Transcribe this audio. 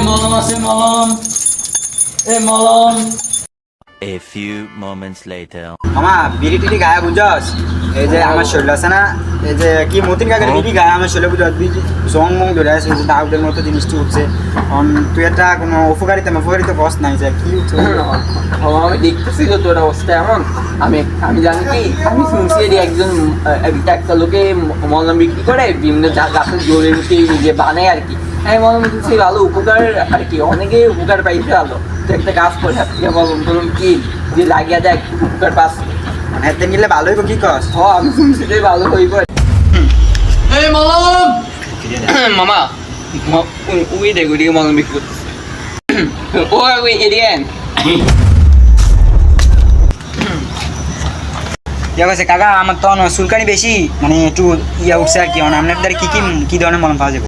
মলম আছে মলম, মলম। A few moments later. মামা বিড়ি টিড়ি গায়ে বুঝছস? এই যে আমার শরীর আছে না, এই যে কি মতিন কাকের বিড়ি গায়ে আমার শরীরে বুঝছস, জং মং ধরে আছে, যে দাউদের মতো জিনিসটি উঠছে। তুই একটা কোনো উপকারিতা কস নাই যে কি উঠছে? আমি দেখতেছি তো তোর অবস্থা এমন। আমি জানি কি, আমি শুনছি একজন একটা লোকে মলম বিক্রি করে বিভিন্ন গাছের জোরে উঠে যে বানায় আর কি। আমি মলম দিচ্ছি ভালো উপকার আর কি, অনেকে উপকার পাইছে ভালো। তো একটা কাজ করে আজকে মলম টলম কি যে লাগিয়ে দেখ, উপকার পাস। মানে এতে নিলে ভালো হইব কি কস? আমি শুনছি যে ভালো হইব। মলম মামা ওই দেখ ওইদিকে মলম বিক্রি করতেছে। ও ওই এরিয়ান ইয়া কইছে কাকা আমার তো চুলকানি বেশি, মানে একটু ইয়া উঠছে আর কি। আপনার দ্বারা কি ধরনের মলম পাওয়া যাবে?